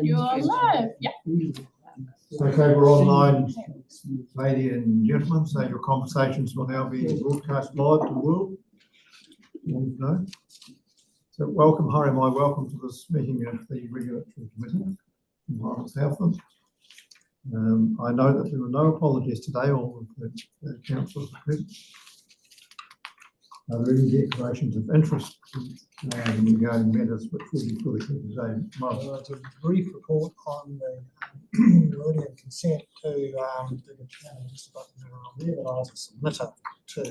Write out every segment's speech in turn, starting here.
You're live. Yeah. Okay, we're online, ladies and gentlemen, so your conversations will now be broadcast live to the world. No. So welcome, hi, my welcome to this meeting of the Regulatory Committee in Lawrence Southland. I know that there were no apologies today, all of the councillors present. Are there any declarations of interest regarding matters which will be put today? It's a brief report on the validity of consent to just about the matter on there that I was a submitter to.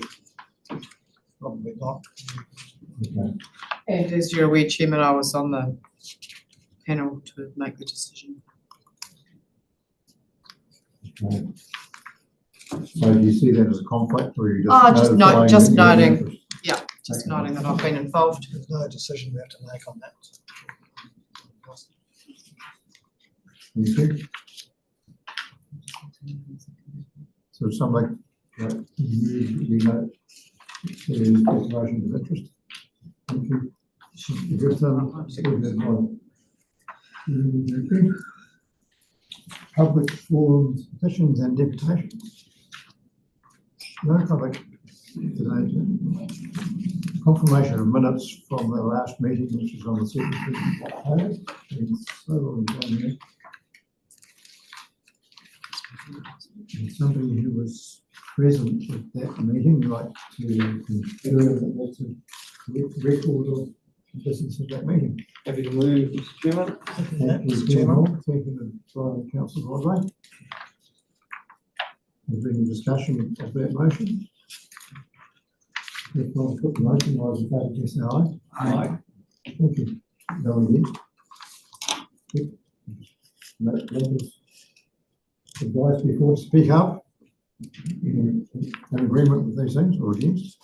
Probably not. Okay. And as you're aware, Chairman, I was on the panel to make the decision. Okay. So do you see that as a conflict, or are you just Just notifying noting. the Yeah, just Okay. noting that I've been involved. There's no decision we have to make on that. interest? So somebody, you know, declarations of interest. Thank you. Public forums, petitions and deputations. No public today. Confirmation of minutes from the last meeting, which is on the 2nd of October. It's so long down there. And somebody who was present at that meeting would like to confirm that that's a correct record of the business of that meeting. Happy to move, Mr. Chairman. Thank you, Chairman. Seconded by Councillor Rodway. Is there any discussion of that motion? If not, put the motion, all those in favour, please say aye. Aye. Thank you. No one against? Good. No, that is advised before to speak up. In agreement with these things or against?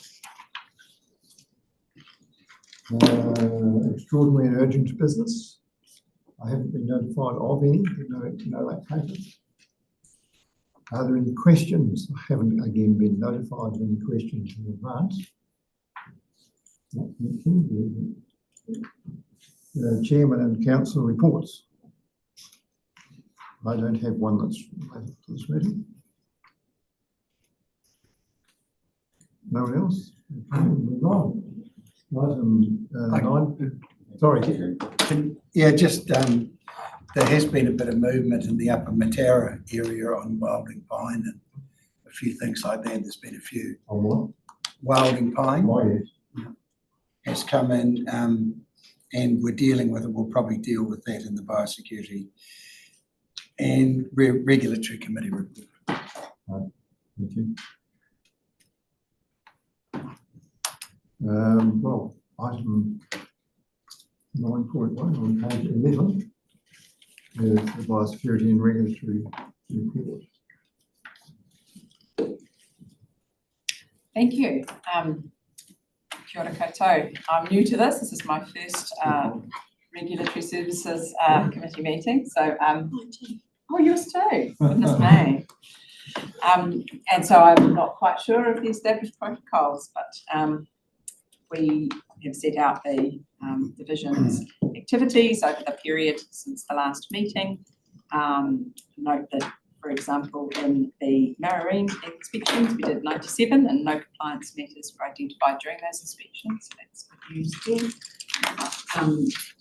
Extraordinary and urgent business. I haven't been notified of any, no late papers. Are there any questions? I haven't again been notified of any questions in advance. Chairman and council reports. I don't have one that's related to this meeting. No one else? Okay, move on. Item 9. Sorry. Yeah, just there has been a bit of movement in the Upper Matara area on Wilding Pine and a few things like that. There's been a few. On what? Wilding Pine Oh, yes. has come in and we're dealing with it. We'll probably deal with that in the biosecurity and regulatory committee report. Thank you. Well, item 9.1 on page 11 is the biosecurity and regulatory report. Thank you. Kia ora koutou. I'm new to this. This is my first Regulatory Services Committee meeting. So, oh, yours too. Goodness me. And so I'm not quite sure of the established protocols, but we have set out the division's activities over the period since the last meeting. Note that, for example, in the marine inspections, we did 97 and no compliance matters were identified during those inspections. So that's good news there.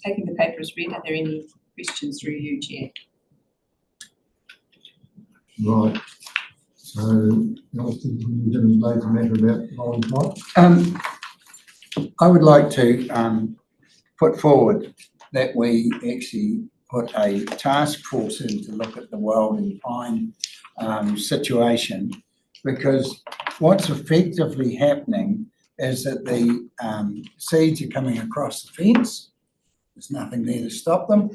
Taking the paper as read, are there any questions through you, Chair? Right. So, Alston, you didn't raise a matter about Wilding Pine? I would like to put forward that we actually put a task force in to look at the Wilding Pine situation, because what's effectively happening is that the seeds are coming across the fence. There's nothing there to stop them.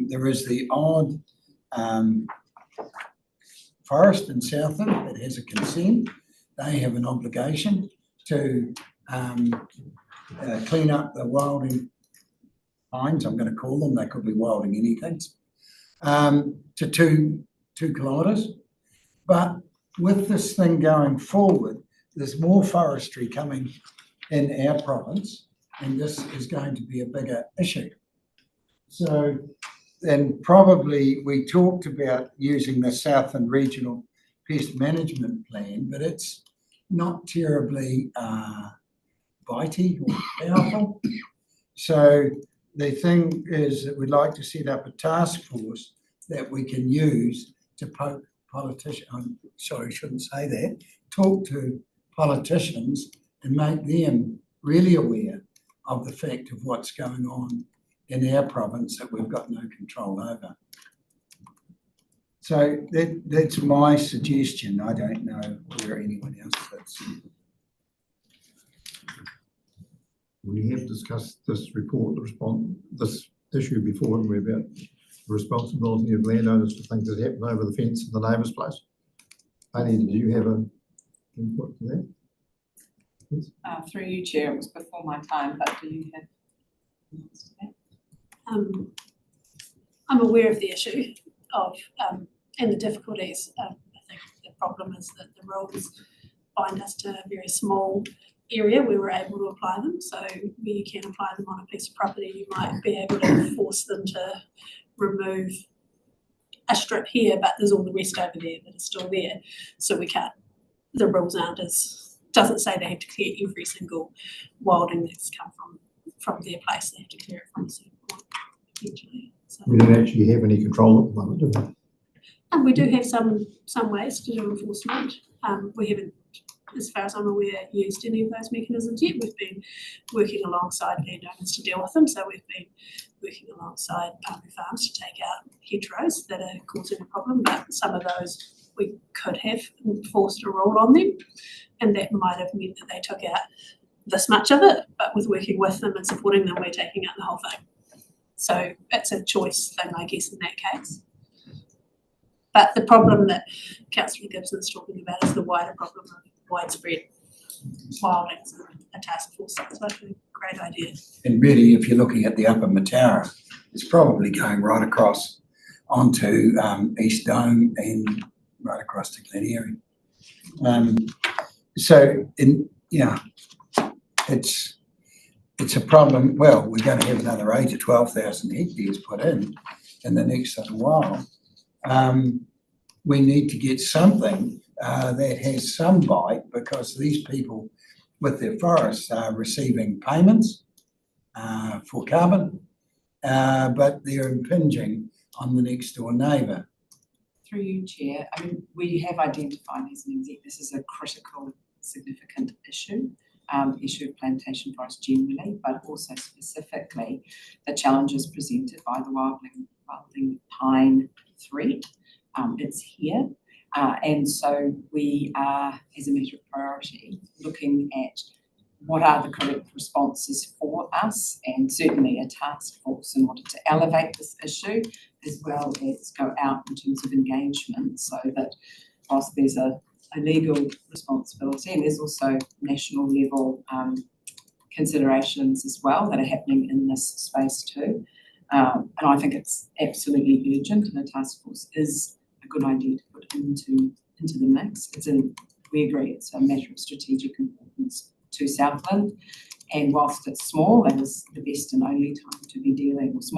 There is the odd forest in Southland that has a consent. They have an obligation to clean up the Wilding Pines, I'm going to call them, they could be wilding anything, to 2 kilometres. But with this thing going forward, there's more forestry coming in our province and this is going to be a bigger issue. So then probably we talked about using the Southland Regional Pest Management Plan, but it's not terribly bitey or powerful. So the thing is that we'd like to set up a task force that we can use to poke politicians, I'm sorry, I shouldn't say that, talk to politicians and make them really aware of the fact of what's going on in our province that we've got no control over. So that's my suggestion. I don't know where anyone else fits. We have discussed this report, this issue before, and we're about the responsibility of landowners for things that happen over the fence in the neighbour's place. Annie, did you have an input to that? Yes. Through you, Chair, it was before my time, but do you have? I'm aware of the issue of and the difficulties. I think the problem is that the rules bind us to a very small area where we're able to apply them. So where you can apply them on a piece of property, you might be able to force them to remove a strip here, but there's all the rest over there that is still there. So we can't, the rules aren't as, doesn't say they have to clear every single wilding that's come from their place. They have to clear it from a certain point eventually. So, We don't actually have any control at the moment, do we? and we do have some ways to do enforcement. We haven't, as far as I'm aware, used any of those mechanisms yet. We've been working alongside landowners to deal with them. So we've been working alongside Palmy Farms to take out hedgerows that are causing a problem, but some of those we could have enforced a rule on them, and that might have meant that they took out this much of it, but with working with them and supporting them, we're taking out the whole thing. So it's a choice thing, I guess, in that case. But the problem that Councillor Gibson's talking about is the wider problem of widespread wildings, and a task force. That's actually a great idea. And really, if you're looking at the Upper Matara, it's probably going right across onto East Dome and right across to Glen Eyrie. So, it's a problem. Well, we're going to have another 8,000 to 12,000 hectares put in the next little while. We need to get something that has some bite, because these people with their forests are receiving payments for carbon, but they're impinging on the next door neighbour. Through you, Chair, I mean, we have identified as an exec this is a critical, significant issue of plantation forest generally, but also specifically the challenges presented by the wildling pine threat. It's here. And so we are, as a matter of priority, looking at what are the correct responses for us, and certainly a task force in order to elevate this issue, as well as go out in terms of engagement, so that whilst there's a legal responsibility, and there's also national level considerations as well that are happening in this space too. And I think it's absolutely urgent, and a task force is a good idea to put into the mix. We agree it's a matter of strategic importance to Southland, and whilst it's small, it is the best and only time to be dealing with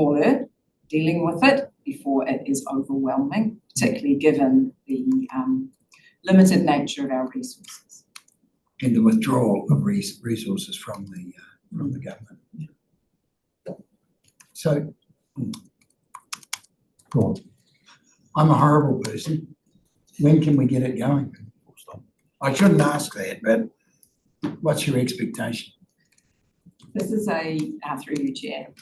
it before it is overwhelming, particularly given the limited nature of our resources. And the withdrawal of resources from the government. So, Go on. I'm a horrible person. When can we get it going? I shouldn't ask that, but what's your expectation? This is through you, Chair.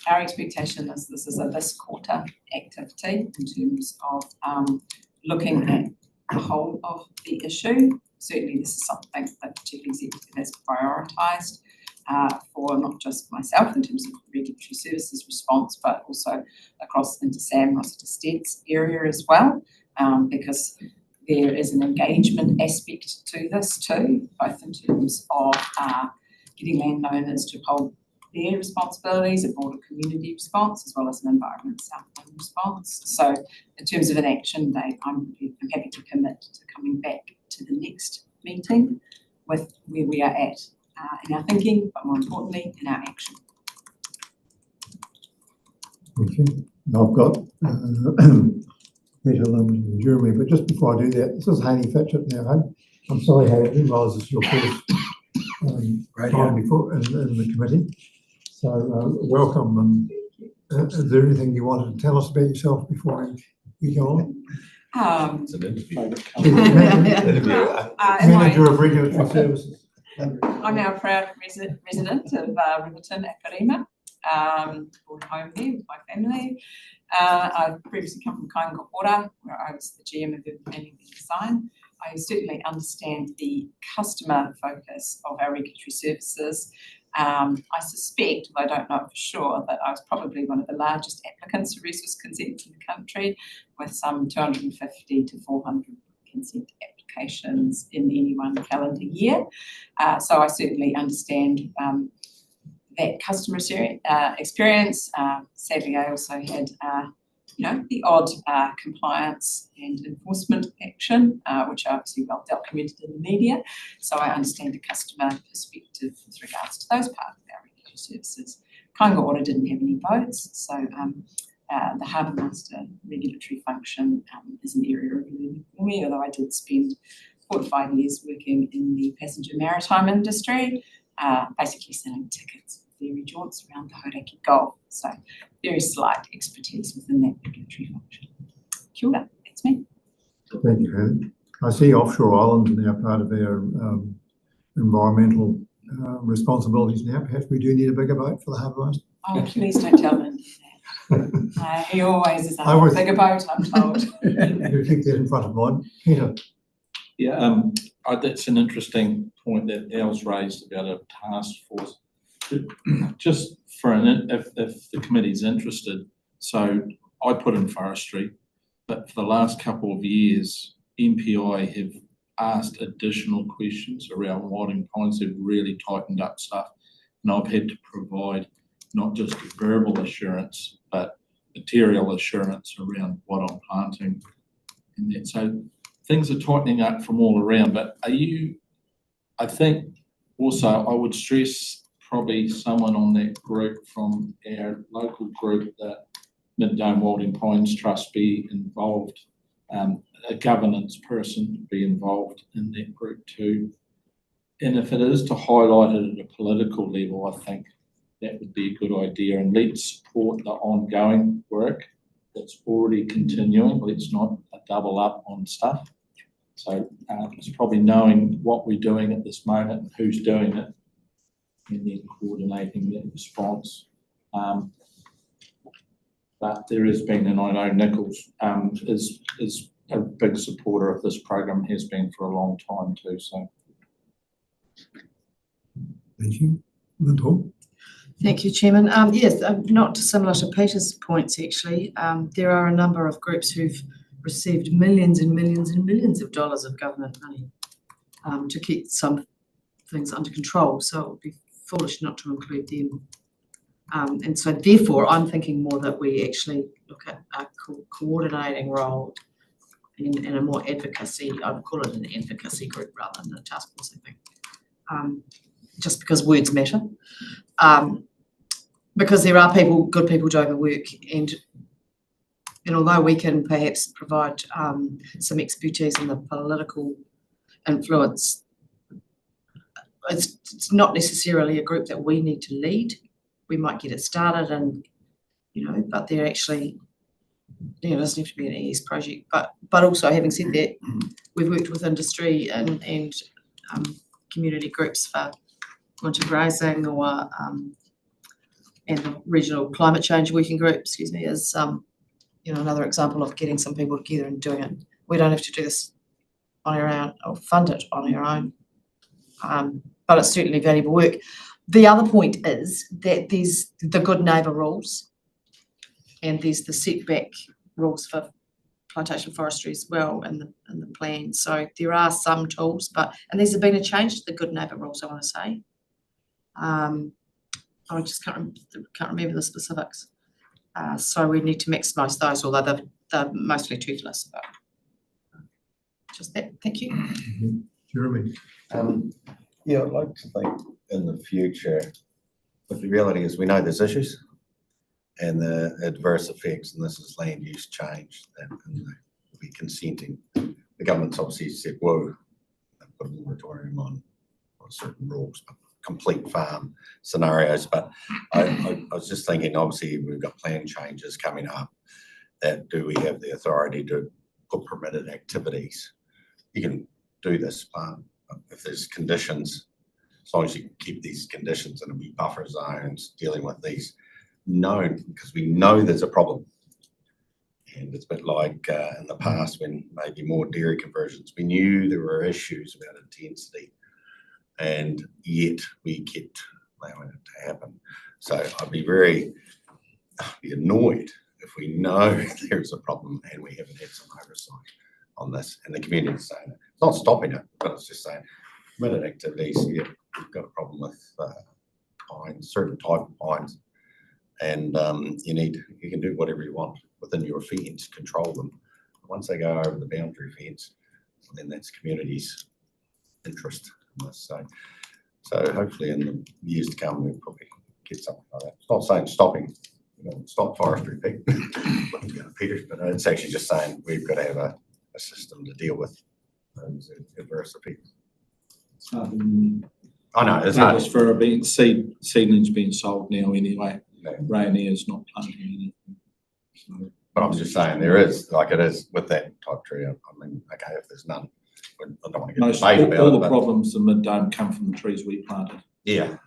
Our expectation is this is a this quarter activity in terms of looking at the whole of the issue. Certainly this is something that the Chief Executive has prioritised for not just myself in terms of regulatory services response, but also across into Sam Rossiter Stead's area as well, because there is an engagement aspect to this too, both in terms of getting landowners to hold their responsibilities, a broader community response, as well as an environment Southland response. So in terms of an action date, I'm happy to commit to coming back to the next meeting with where we are at in our thinking, but more importantly, in our action. Thank you. I've got Peter Lim and Jeremy, but just before I do that, this is Haney Fitchett now, hey? I'm sorry, Haney, I didn't realise this is your first time before in the committee. So welcome, and is there anything you wanted to tell us about yourself before you go on? It's an interview. Manager of Regulatory Services. I'm now a proud resident of Riverton Akarima, brought home here with my family. I've previously come from Kainga Ora, where I was the GM of urban planning and design. I certainly understand the customer focus of our regulatory services. I suspect, though I don't know for sure, that I was probably one of the largest applicants for resource consent in the country, with some 250 to 400 consent applications in any one calendar year. So I certainly understand that customer experience. Sadly, I also had the odd compliance and enforcement action, which are obviously well documented in the media. So I understand the customer perspective with regards to those parts of our regulatory services. Kainga Ora didn't have any votes, so the Harbour Master regulatory function is an area of learning for me, although I did spend 4 to 5 years working in the passenger maritime industry, basically selling tickets for ferry jaunts around the Hauraki Gulf. So very slight expertise within that regulatory function. Kia ora, that's me. Thank you, Helen. I see offshore islands are now part of our environmental responsibilities now. Perhaps we do need a bigger boat for the Harbour Master. Oh, please don't tell him that. He always is a bigger boat, I'm told. You keep that in front of mine. Peter. Yeah, that's an interesting point that Al's raised about a task force. Just for if the committee's interested, so I put in forestry, but for the last couple of years, MPI have asked additional questions around wilding pines. They've really tightened up stuff, and I've had to provide not just verbal assurance, but material assurance around what I'm planting and that. So things are tightening up from all around, but I think also I would stress probably someone on that group from our local group, the Mid-Dome Wilding Pines Trust, be involved, a governance person be involved in that group too. And if it is to highlight it at a political level, I think that would be a good idea, and let's support the ongoing work that's already continuing. Let's not double up on stuff. So it's probably knowing what we're doing at this moment and who's doing it, and then coordinating that response. But there has been, and I know Nichols is a big supporter of this program, has been for a long time too. So Thank you. Linda. Thank you, Chairman. Yes, not dissimilar to Peter's points, actually. There are a number of groups who've received millions and millions and millions of dollars of government money to keep some things under control. So it would be foolish not to include them. And so therefore, I'm thinking more that we actually look at a coordinating role in a more advocacy, I would call it an advocacy group rather than a task force, I think. Just because words matter. Because there are good people doing the work, and although we can perhaps provide some expertise in the political influence, it's not necessarily a group that we need to lead. We might get it started, and but they're actually, it doesn't have to be an ES project. But also, having said that, we've worked with industry and community groups for winter grazing, or and the regional climate change working group, is another example of getting some people together and doing it. We don't have to do this on our own or fund it on our own, but it's certainly valuable work. The other point is that there's the good neighbour rules, and there's the setback rules for plantation forestry as well in the plan. So there are some tools, and there's been a change to the good neighbour rules, I want to say. I just can't remember the specifics. So we need to maximise those, although they're mostly toothless. But just that. Thank you. Jeremy. Yeah, I'd like to thank in the future, but the reality is we know there's issues and the adverse effects, and this is land use change that we'll be consenting. The government's obviously said, whoa, put a moratorium on certain rules, but complete farm scenarios. But I was just thinking, obviously, we've got plan changes coming up. That do we have the authority to put permitted activities? You can do this if there's conditions, as long as you keep these conditions and be buffer zones dealing with these known, because we know there's a problem. And it's a bit like in the past when maybe more dairy conversions, we knew there were issues about intensity, and yet we kept allowing it to happen. So I'd be annoyed if we know there's a problem and we haven't had some oversight on this, and the community is saying it. It's not stopping it, but it's just saying permitted activities, yeah, we've got a problem with pines, certain type of pines, and you can do whatever you want within your fence, control them. Once they go over the boundary fence, then that's community's interest in this. So hopefully in the years to come, we'll probably get something like that. It's not saying stopping, stop forestry, Peter, but it's actually just saying we've got to have a system to deal with those adverse effects. I know, it's hard. For seedlings being sold now anyway. No. Rainier is not planting anything. So. But I'm just saying there is, like it is with that type tree. I mean, okay, if there's none, I don't want to get debate about all it. the problems in mid-dome come from the trees we planted. Yeah.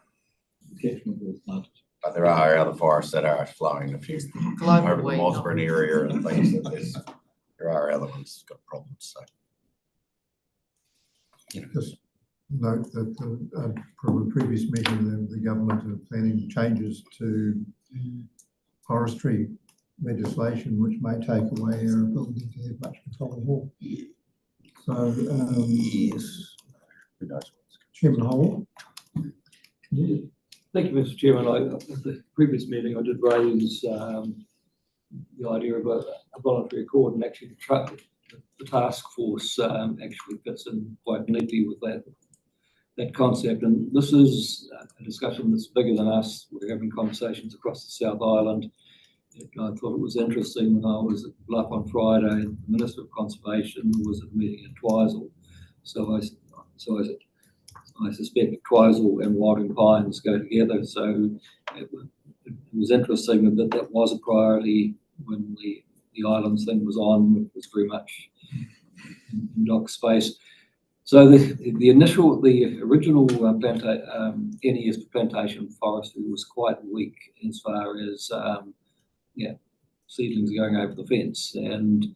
Definitely planted. But there are other forests that are flowing a few Global over the weed, Mossburn area and things that there are other ones that got problems. So Just note that from a previous meeting, the government are planning changes to forestry legislation, which may take away our ability to have much control of all. So, yes. Who knows? Chairman Hall. Thank you, Mr. Chairman. At the previous meeting, I did raise the idea of a voluntary accord, and actually the task force actually fits in quite neatly with that concept. And this is a discussion that's bigger than us. We're having conversations across the South Island. I thought it was interesting when I was at Bluff on Friday. The Minister of Conservation was at a meeting at Twizel. So I suspect Twizel and Wilding Pines go together. So it was interesting that was a priority when the islands thing was on, which was very much in dock space. So the original NES plantation forestry was quite weak as far as seedlings going over the fence, and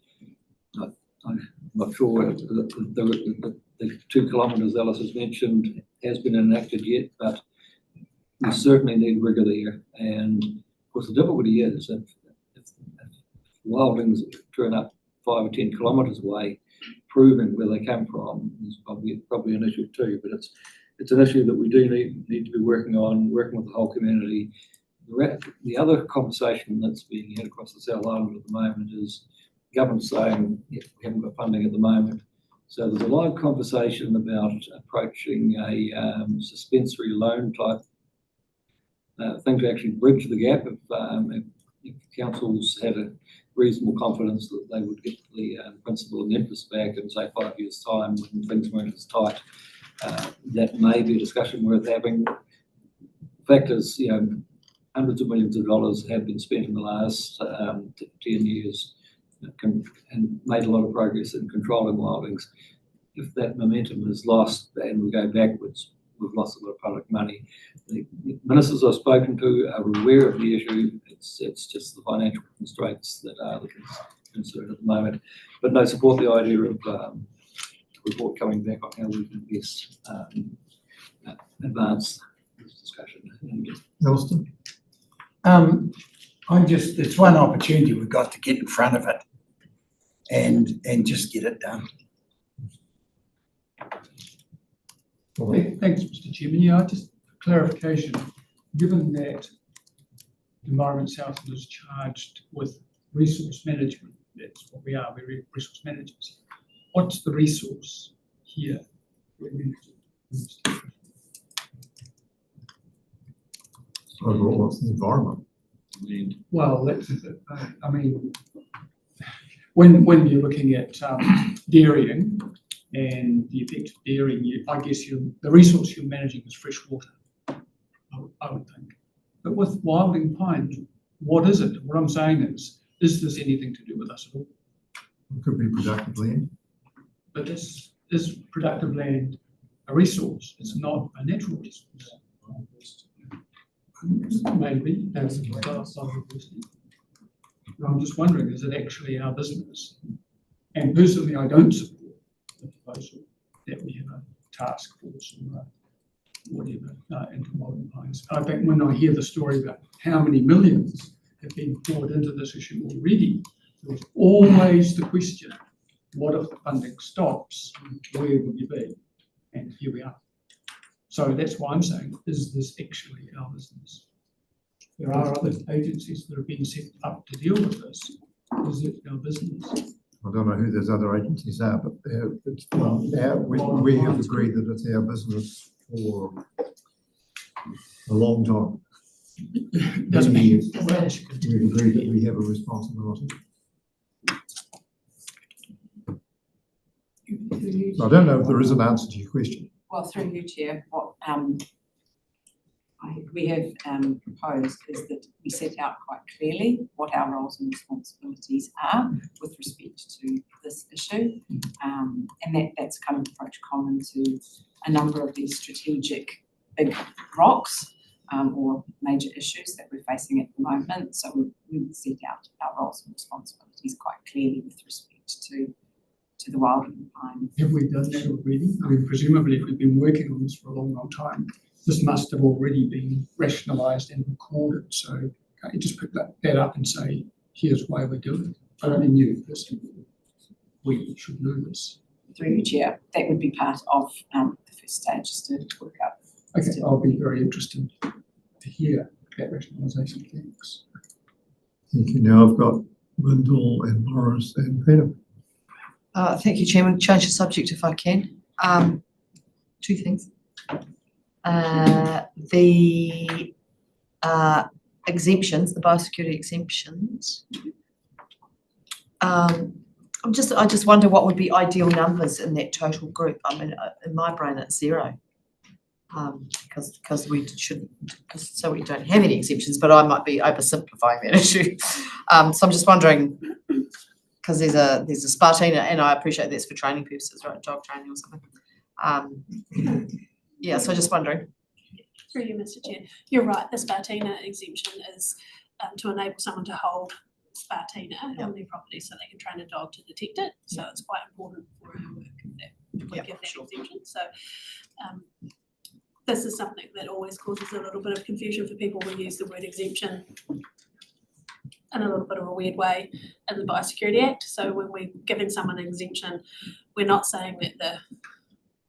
I'm not sure the 2 kilometres Alice has mentioned has been enacted yet, but we certainly need rigour there. And of course the difficulty is if wildlings turn up 5 or 10 kilometres away, proving where they come from is probably an issue too. But it's an issue that we do need to be working with the whole community. The other conversation that's being had across the South Island at the moment is government saying we haven't got funding at the moment. So there's a live conversation about approaching a suspensory loan type thing to actually bridge the gap if councils had a reasonable confidence that they would get the principal and interest back in, say, 5 years' time when things weren't as tight. That may be a discussion worth having. The fact is, hundreds of millions of dollars have been spent in the last 10 years and made a lot of progress in controlling wildlings. If that momentum is lost and we go backwards, we've lost a lot of public money. The ministers I've spoken to are aware of the issue. It's just the financial constraints that are the concern at the moment. But no, support the idea of a report coming back on how we can best advance this discussion. Elston. It's one opportunity we've got to get in front of it and just get it done. Thanks, Mr. Chairman. Yeah, just clarification. Given that Environment Southland is charged with resource management, that's what we are, we're resource managers. What's the resource here? Overall, what's the environment? And Well, that's, I mean, when you're looking at dairying and the effect of dairying, I guess the resource you're managing is fresh water, I would think. But with wilding pines, what is it? What I'm saying is this anything to do with us at all? It could be productive land. But this is productive land a resource? It's not a natural resource. Maybe that's the side of the question. I'm just wondering, is it actually our business? And personally, I don't support the proposal that we have a task force or whatever into wilding pines. I think when I hear the story about how many millions have been poured into this issue already, there's always the question, what if the funding stops? Where will you be? And here we are. So that's why I'm saying, is this actually our business? There are other agencies that have been set up to deal with this. Is it our business? I don't know who those other agencies are, but we have agreed that it's our business for a long time. Doesn't Many mean. years. We've agreed that we have a responsibility. So I don't know if there is an answer to your question. Well, through you, Chair, what we have proposed is that we set out quite clearly what our roles and responsibilities are with respect to this issue. And that's kind of approach common to a number of these strategic big rocks or major issues that we're facing at the moment. So we would set out our roles and responsibilities quite clearly with respect to the wilding pine. Have we done that already? I mean, presumably if we've been working on this for a long, long time, this must have already been rationalised and recorded. So can't you just pick that up and say, here's why we do it? I don't mean you personally. We should know this. Through you, Chair, that would be part of the first stage, just to work out. Okay, I'll be very interested to hear that rationalisation. Thanks. Thank you. Now I've got Lyndall and Morris and Peter. Thank you, Chairman. Change the subject if I can. Two things. The exemptions, the biosecurity exemptions. I just wonder what would be ideal numbers in that total group. I mean, in my brain, it's 0. Because we don't have any exemptions, but I might be oversimplifying that issue. So I'm just wondering, because there's a Spartina, and I appreciate that's for training purposes, right? Dog training or something. Yeah, so just wondering. Through you, Mr. Chair. You're right, the Spartina exemption is to enable someone to hold Spartina on their property so they can train a dog to detect it. So it's quite important for our work that we give that exemption. So this is something that always causes a little bit of confusion for people. We use the word exemption in a little bit of a weird way in the Biosecurity Act. So when we're giving someone an exemption, we're not saying that the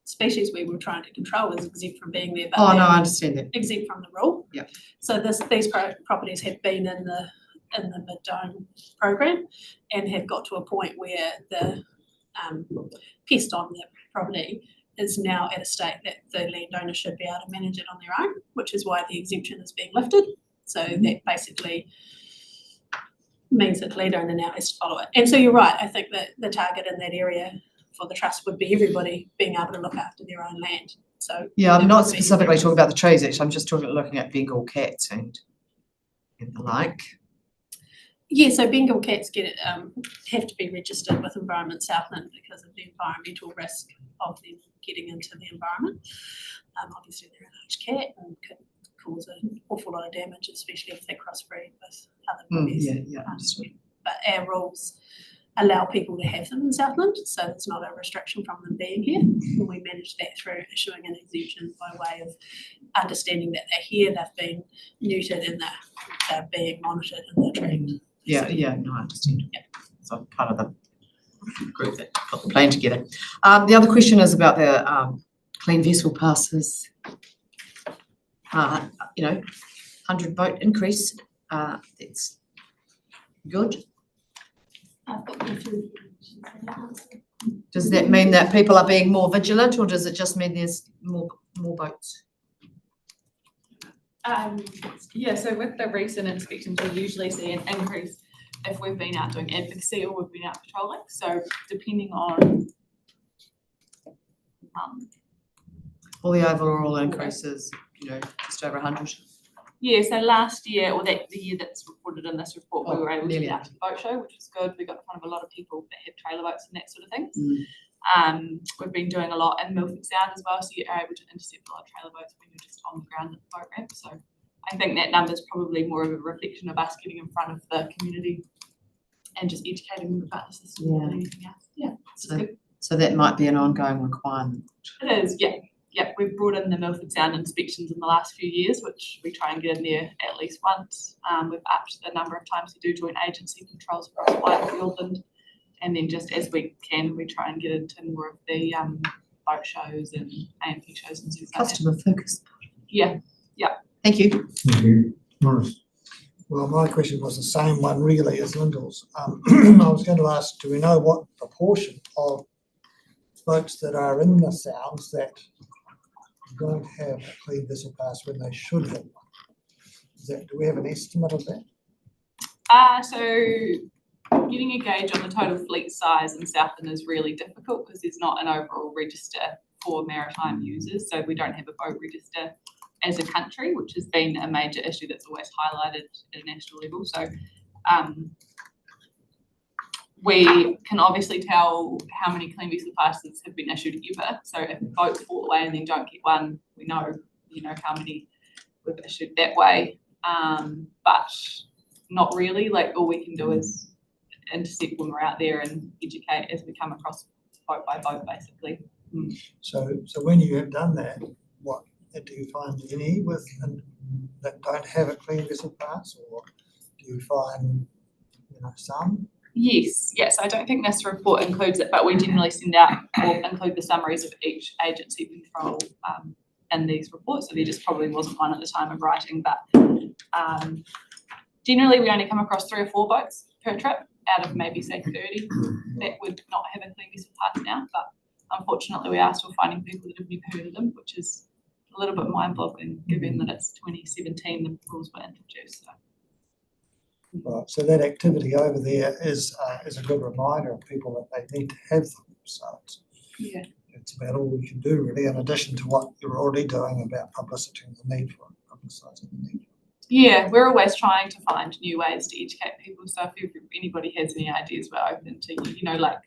species we were trying to control is exempt from being there, but Oh, no, I understand that. exempt from the rule. Yeah. So these properties have been in the mid-dome program and have got to a point where the pest on the property is now at a state that the landowner should be able to manage it on their own, which is why the exemption is being lifted. So that basically means that the landowner now has to follow it. And so you're right, I think that the target in that area for the trust would be everybody being able to look after their own land. So yeah, I'm not specifically talking about the trees, actually. I'm just looking at Bengal cats and the like. Yeah, so Bengal cats have to be registered with Environment Southland because of the environmental risk of them getting into the environment. Obviously, they're a large cat and can cause an awful lot of damage, especially if they crossbreed with other puppies. But our rules allow people to have them in Southland, so it's not a restriction from them being here. And we manage that through issuing an exemption by way of understanding that they're here, they've been neutered, and they're being monitored and they're trained. Yeah, no, I understand. Yeah. So part of the group that put the plan together. The other question is about the clean vessel passes. 100 boat increase. That's good. Does that mean that people are being more vigilant, or does it just mean there's more boats? Yeah, so with the recent inspections, we usually see an increase if we've been out doing advocacy or we've been out patrolling. So depending on All the overall increases, just over 100. yeah, so last year, or the year that's reported in this report, we were able to nearly get out to the boat show, which was good. We got in front of a lot of people that have trailer boats and that sort of things. We've been doing a lot in Milford Sound as well, so you're able to intercept a lot of trailer boats when you're just on the ground at the boat ramp. So I think that number is probably more of a reflection of us getting in front of the community and just educating them about the system more than anything else. Yeah, So that might be an ongoing requirement. it is, yeah. Yeah, we've brought in the Milford Sound inspections in the last few years, which we try and get in there at least once. We've upped the number of times we do joint agency controls across Whitefield, and then just as we can, we try and get into more of the boat shows and AMP shows and things like that. Customer focus. Yeah. Thank you. Thank you. Morris? Well, my question was the same one really as Lyndall's. I was going to ask, do we know what proportion of boats that are in the Sounds that don't have a clean vessel pass when they should have one? Do we have an estimate of that? So getting a gauge on the total fleet size in Southland is really difficult because there's not an overall register for maritime users. So we don't have a boat register as a country, which has been a major issue that's always highlighted at a national level. So we can obviously tell how many clean vessel passes have been issued ever. So if boats fall away and then don't get one, we know, how many we've issued that way. But not really. Like all we can do is intercept when we're out there and educate as we come across boat by boat, basically. So when you have done that, do you find any that don't have a clean vessel pass, or do you find some? Yes, I don't think this report includes it, but we generally send out or include the summaries of each agency control in these reports. So there just probably wasn't one at the time of writing, but generally we only come across 3 or 4 boats per trip out of maybe say 30 that would not have a clean vessel pass now. But unfortunately, we are still finding people that have never heard of them, which is a little bit mind-boggling given that it's 2017 the rules were introduced. So. Right, so that activity over there is a good reminder of people that they need to have them. So it's about all we can do really, in addition to what you're already doing about publicizing the need for it. Yeah, we're always trying to find new ways to educate people. So if anybody has any ideas, we're open to, like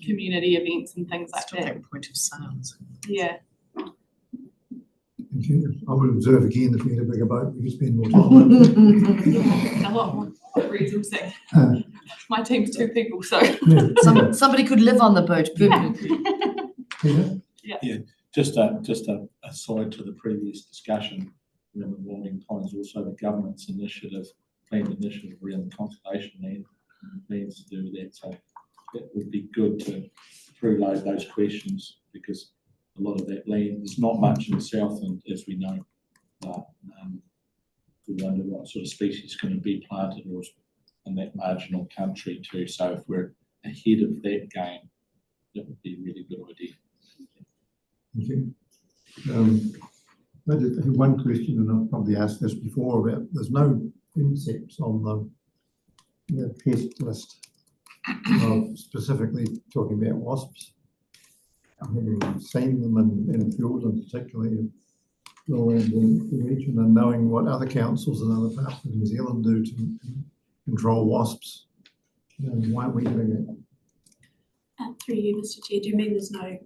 community events and things like that. That point of sales. Yeah. Thank you. I would observe again if we had a bigger boat, we could spend more time. A lot more reasons. My team's 2 people, so Somebody could live on the boat. Peter? Just a aside to the previous discussion, around the Walling Pines, also the government's planned initiative around the conservation land, plans to do that. So that would be good to preload those questions, because a lot of that land, there's not much in the Southland, as we know, but we wonder what sort of species is going to be planted or in that marginal country too. So if we're ahead of that game, that would be a really good idea. Thank you. I have one question, and I've probably asked this before, about there's no insects on the pest list, specifically talking about wasps. Having seen them in Fiordland, particularly all around the region, and knowing what other councils in other parts of New Zealand do to control wasps, why aren't we doing that? Through you, Mr. Chair, do you mean there's no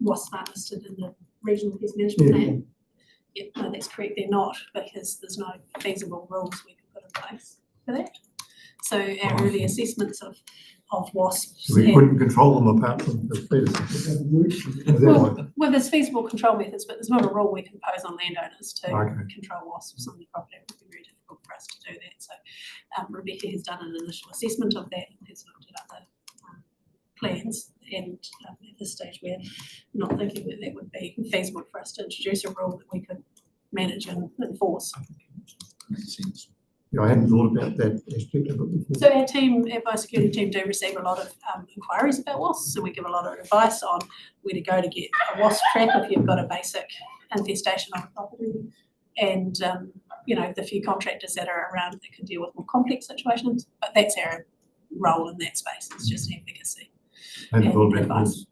wasp listed in the regional pest management plan? Yeah, no, that's correct. They're not, because there's no feasible rules we can put in place for that. So our early assessments of wasps. So we couldn't control them apart from the Well, there's feasible control methods, but there's not a rule we can impose on landowners to control wasps on their property. It would be very difficult for us to do that. So Rebecca has done an initial assessment of that and has looked at other plans, and at this stage we're not thinking that that would be feasible for us to introduce a rule that we could manage and enforce. Makes sense. I hadn't thought about that aspect of it before. So our team, our biosecurity team do receive a lot of inquiries about wasps, so we give a lot of advice on where to go to get a wasp trap if you've got a basic infestation on property. And, you know, the few contractors that are around that can deal with more complex situations, but that's our role in that space, it's just advocacy. I hadn't thought and about advice. this.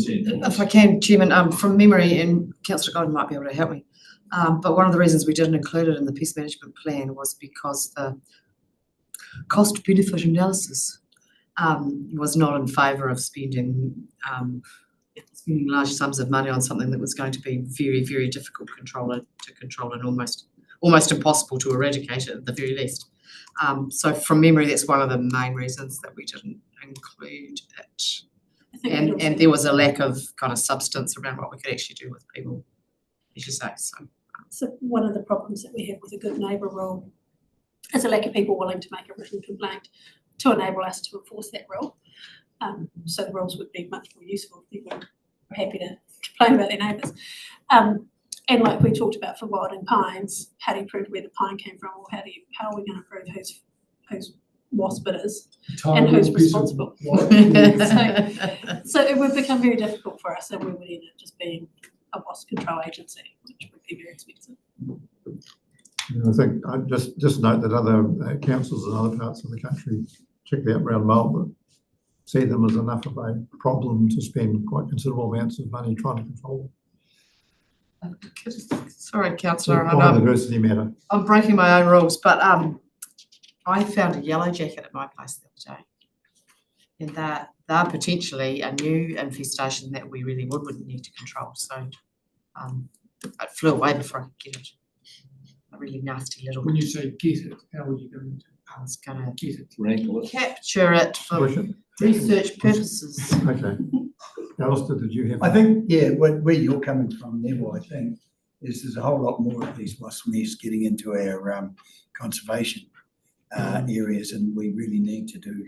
Okay. If I can, Chairman, from memory, and Councillor Godden might be able to help me, but one of the reasons we didn't include it in the pest management plan was because the cost benefit analysis was not in favour of spending large sums of money on something that was going to be very, very difficult to control and almost impossible to eradicate it at the very least. So from memory, that's one of the main reasons that we didn't include it. And there was a lack of kind of substance around what we could actually do with people, as you say. So one of the problems that we have with a good neighbour rule is a lack of people willing to make a written complaint to enable us to enforce that rule. So the rules would be much more useful if people were happy to complain about their neighbours. And like we talked about for wilding pines, how do you prove where the pine came from, or how are we going to prove whose wasp it is and who's responsible? So it would become very difficult for us, and we would end up just being a wasp control agency, which would be very expensive. I think I just note that other councils in other parts of the country, particularly up around Melbourne, see them as enough of a problem to spend quite considerable amounts of money trying to control them. Sorry, Councillor, Biodiversity matter. I'm breaking my own rules, but I found a yellow jacket at my place the other day, and they're potentially a new infestation that we really wouldn't need to control. So it flew away before I could get it. A really nasty little. When you say get it, how are you going to I was going to get it? Wrangle it. capture it for Push it. research purposes. Okay. Alistair, did you have? I think, yeah, where you're coming from, Neville, I think, is there's a whole lot more of these wasp nests getting into our conservation areas, and we really need to do,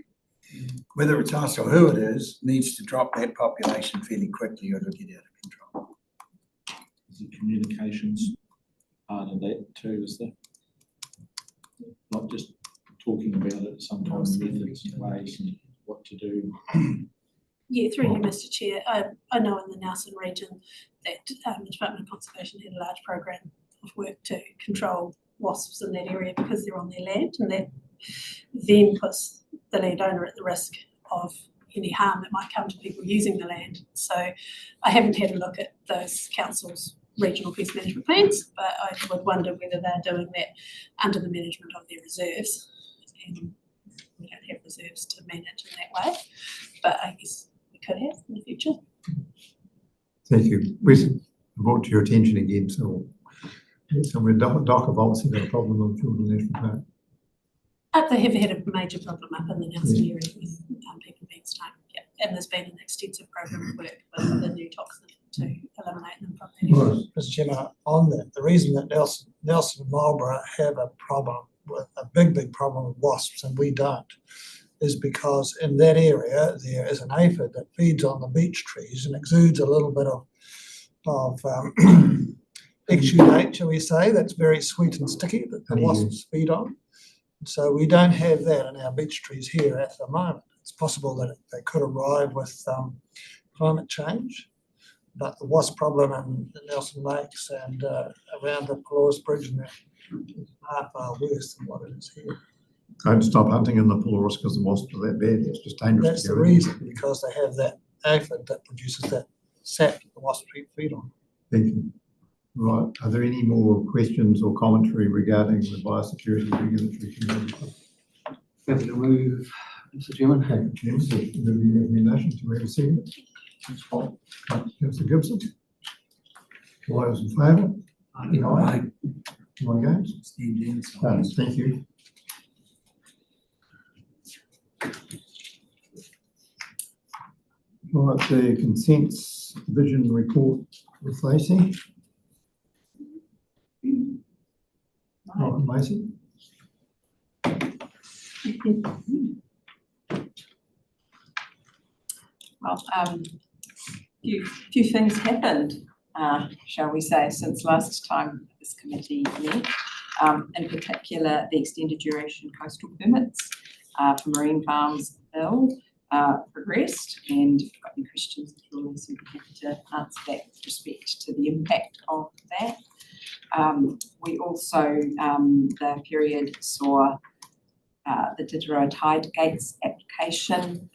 whether it's us or who it is, needs to drop that population fairly quickly or it'll get out of control. Is the communications part of that too, is there? Not just talking about it, sometimes methods and ways and what to do. Yeah, through you, Mr. Chair. I know in the Nelson region that the Department of Conservation had a large program of work to control wasps in that area because they're on their land, and that then puts the landowner at the risk of any harm that might come to people using the land. So I haven't had a look at those councils' regional pest management plans, but I would wonder whether they're doing that under the management of their reserves. And we don't have reserves to manage in that way, but I guess we could have in the future. Thank you. We brought to your attention again, so somewhere Doc have obviously got a problem on Children National Park. They have had a major problem up in the Nelson area with people being stung. Yeah. And there's been an extensive program of work with the new toxin to eliminate them from that area. Mr. Chairman, on that, the reason that Nelson and Marlborough have a problem with a big problem with wasps and we don't, is because in that area there is an aphid that feeds on the beech trees and exudes a little bit of exudate, shall we say, that's very sweet and sticky that the wasps feed on. So we don't have that in our beech trees here at the moment. It's possible that they could arrive with climate change, but the wasp problem in the Nelson Lakes and around the Pelorus Bridge and that is far worse than what it is here. Don't stop hunting in the Pelorus because the wasps are that bad. It's just dangerous. That's to the go in. reason, because they have that aphid that produces that sap that the wasps feed on. Thank you. Right. Are there any more questions or commentary regarding the biosecurity regulatory committee? Happy to move, Mr. Chairman. Thank you, Chair. So the recommendation to read a second. Councillor Gibson. All those in favour? Aye. Anyone against? Thank you. Right, the consents vision report with Lacey. Lacey. Well, few things happened, shall we say, since last time this committee met. in particular, the extended duration coastal permits for marine farms bill progressed, and if you've got any questions, we'll also be happy to answer that with respect to the impact of that. We also, the period saw the Didero Tide Gates application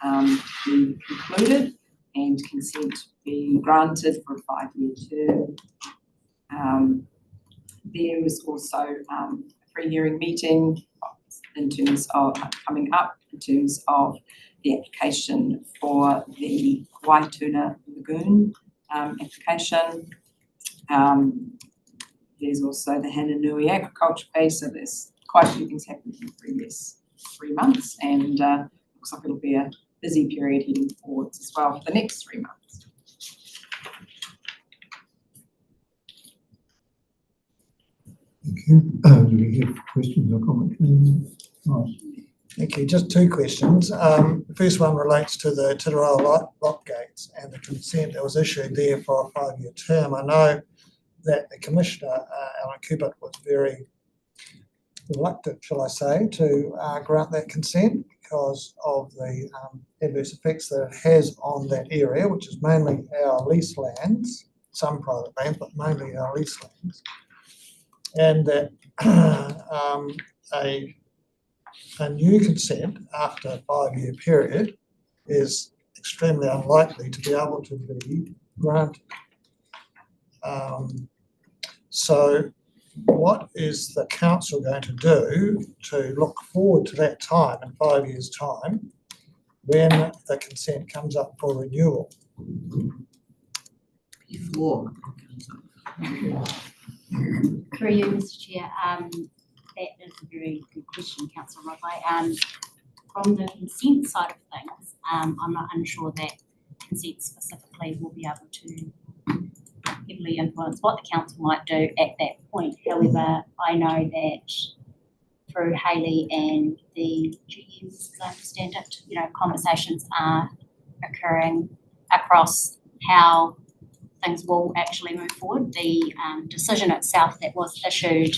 be concluded and consent be granted for a 5-year term. There was also a pre-hearing meeting in terms of coming up in terms of the application for the Waituna Lagoon application. There's also the Hananui agriculture piece, so there's quite a few things happening in the previous 3 months, and looks like it'll be a busy period heading forwards as well for the next 3 months. Thank you. Do we have questions or comments? Nice. Thank you. Just 2 questions. The first one relates to the Tiraroa lock gates and the consent that was issued there for a 5-year term. I know that the Commissioner, Alan Cooper, was very reluctant, shall I say, to grant that consent because of the adverse effects that it has on that area, which is mainly our lease lands, some private land, but mainly our lease lands. And that a new consent after a 5-year period is extremely unlikely to be able to be granted. So what is the council going to do to look forward to that time in 5 years' time when the consent comes up for renewal? Before. Through you, Mr. Chair, that is a very good question, Councillor Rodway. From the consent side of things, I'm not unsure that consent specifically will be able to heavily influence what the council might do at that point. However, I know that through Hayley and the GMs, as I understand it, conversations are occurring across how things will actually move forward. The decision itself that was issued,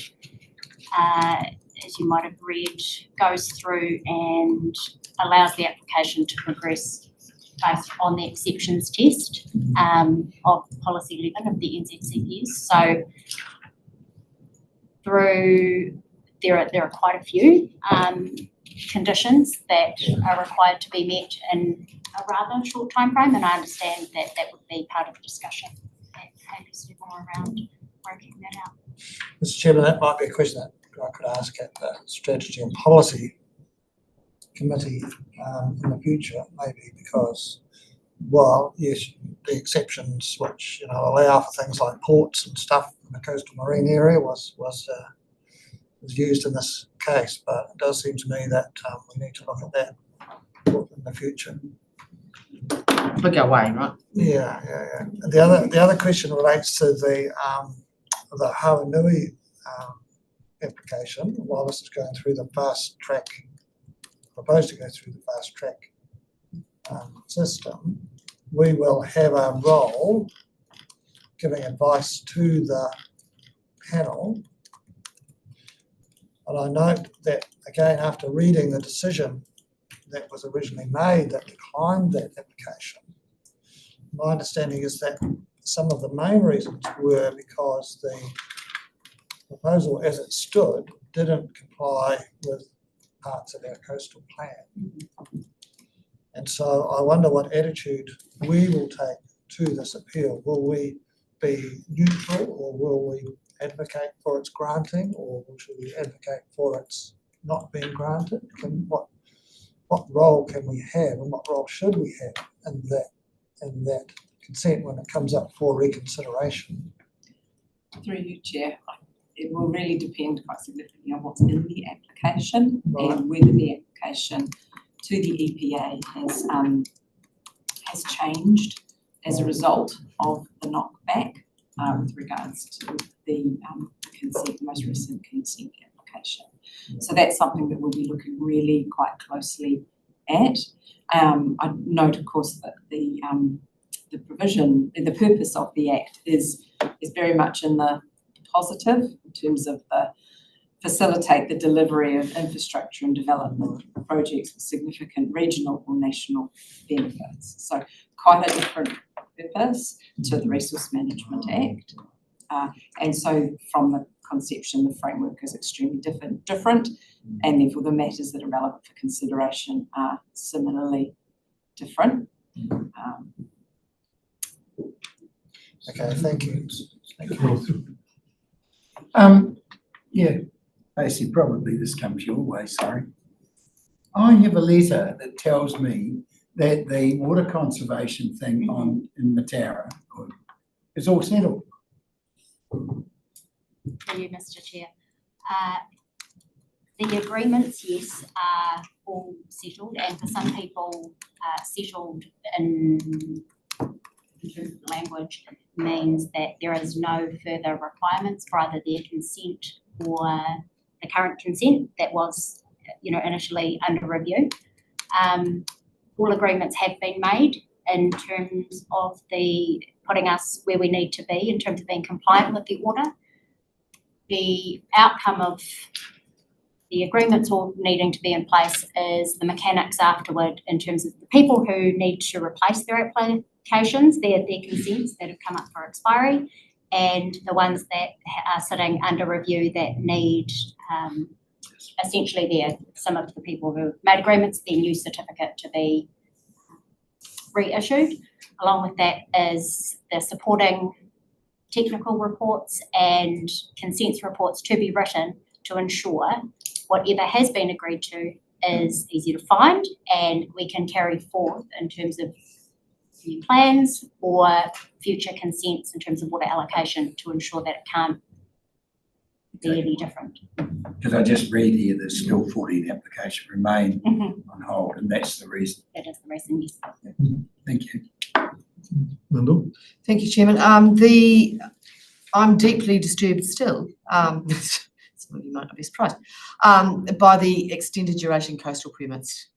as you might have read, goes through and allows the application to progress based on the exceptions test of policy 11 of the NZCPs. So there are quite a few conditions that are required to be met in a rather short time frame, and I understand that that would be part of the discussion at Hayley's level around working that out. Mr. Chairman, that might be a question that I could ask at the Strategy and Policy Committee in the future, maybe, because while yes, the exceptions which allow for things like ports and stuff in the coastal marine area was used in this case, but it does seem to me that we need to look at that in the future. Look away, right? Yeah. And the other question relates to the Hawanui application. While this is going through the fast track, proposed to go through the fast track system, we will have a role giving advice to the panel. And I note that, again, after reading the decision that was originally made that declined that application, my understanding is that some of the main reasons were because the proposal as it stood didn't comply with parts of our coastal plan. And so I wonder what attitude we will take to this appeal. Will we be neutral, or will we advocate for its granting, or should we advocate for its not being granted? What role can we have, and what role should we have in that consent when it comes up for reconsideration? Through you, Chair, it will really depend quite significantly on what's in the application and whether the application to the EPA has changed as a result of the knockback with regards to the consent, most recent consent application. So that's something that we'll be looking really quite closely at. I note, of course, that the provision, the purpose of the Act is very much in the positive in terms of the facilitate the delivery of infrastructure and development projects with significant regional or national benefits. So quite a different purpose to the Resource Management Act. And so from the conception, the framework is extremely different, and therefore the matters that are relevant for consideration are similarly different. Okay, thank you. Yeah, Stacey, probably this comes your way, sorry. I have a letter that tells me that the water conservation thing in Mataura is all settled. Thank you, Mr. Chair. The agreements, yes, are all settled, and for some people, settled in terms of the language means that there is no further requirements for either their consent or the current consent that was, initially under review. All agreements have been made in terms of the putting us where we need to be in terms of being compliant with the order. The outcome of the agreements all needing to be in place is the mechanics afterward in terms of the people who need to replace their applications, their consents that have come up for expiry, and the ones that are sitting under review that need essentially some of the people who made agreements, their new certificate to be reissued. Along with that is the supporting technical reports and consents reports to be written to ensure whatever has been agreed to is easy to find and we can carry forth in terms of new plans or future consents in terms of water allocation to ensure that it can't be any different. Because I just read here there's still 14 applications remain on hold, and that's the reason. That is the reason, yes. Thank you. Lyndall? Thank you, Chairman. I'm deeply disturbed still. You might not be surprised by the extended duration coastal permits.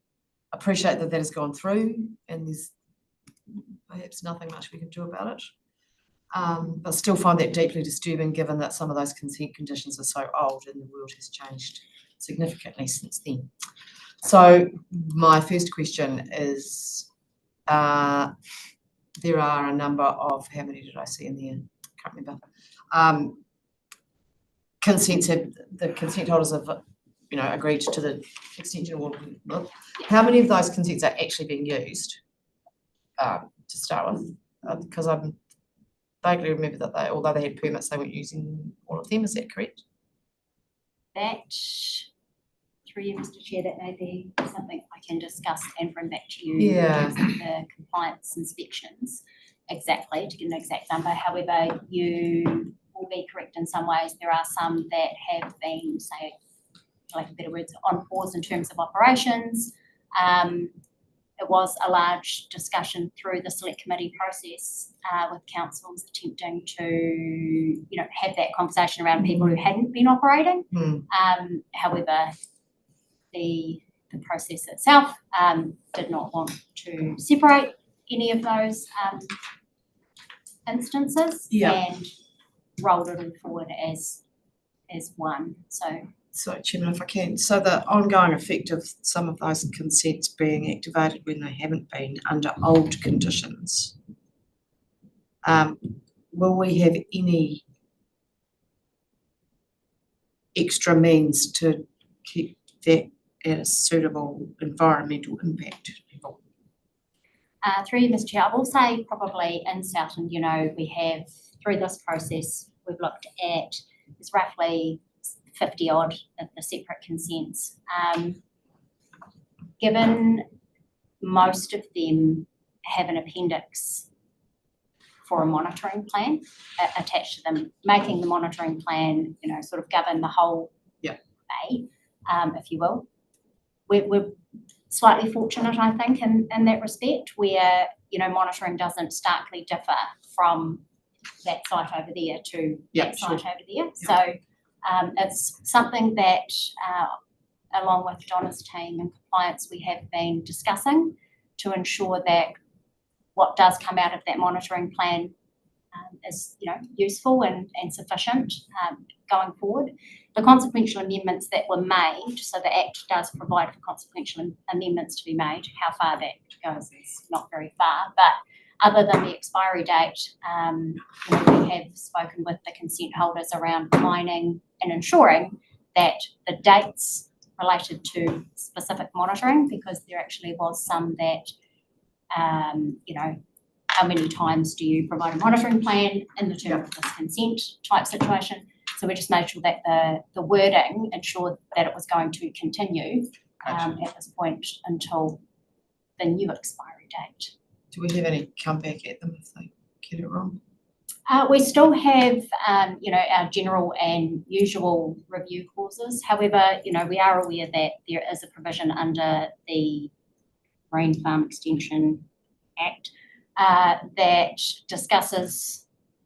Appreciate that has gone through, and there's perhaps nothing much we can do about it. But still find that deeply disturbing, given that some of those consent conditions are so old and the world has changed significantly since then. So my first question is, there are a number of, how many did I see in there? Can't remember. The consent holders have, agreed to the extension of. How many of those consents are actually being used to start with? Because I vaguely remember that although they had permits, they weren't using all of them. Is that correct? That, through you, Mr. Chair, that may be something I can discuss and bring back to you. Yeah. In terms of the compliance inspections, exactly, to get an exact number. However, you will be correct in some ways. There are some that have been, say, for lack of better words, on pause in terms of operations. It was a large discussion through the select committee process with councils attempting to, have that conversation around people who hadn't been operating. However, the process itself did not want to separate any of those instances and rolled it all forward as one. So, Chairman, if I can, so the ongoing effect of some of those consents being activated when they haven't been under old conditions, will we have any extra means to keep that at a suitable environmental impact level? Through you, Mr. Chair, I will say probably in Southland, we have, through this process, we've looked at, there's roughly 50 odd of the separate consents. Given most of them have an appendix for a monitoring plan attached to them, making the monitoring plan, sort of govern the whole bay, if you will. We're slightly fortunate, I think, in that respect, where, monitoring doesn't starkly differ from that site over there to that site over there. So it's something that, along with Donna's team and compliance, we have been discussing to ensure that what does come out of that monitoring plan is, useful and sufficient going forward. the consequential amendments that were made, so the Act does provide for consequential amendments to be made. How far that goes is not very far, but other than the expiry date, we have spoken with the consent holders around aligning and ensuring that the dates related to specific monitoring, because there actually was some that, how many times do you provide a monitoring plan in the term of this consent type situation? So we just made sure that the wording ensured that it was going to continue at this point until the new expiry date. Do we have any comeback at them if they get it wrong? We still have, our general and usual review clauses. However, we are aware that there is a provision under the Marine Farm Extension Act that discusses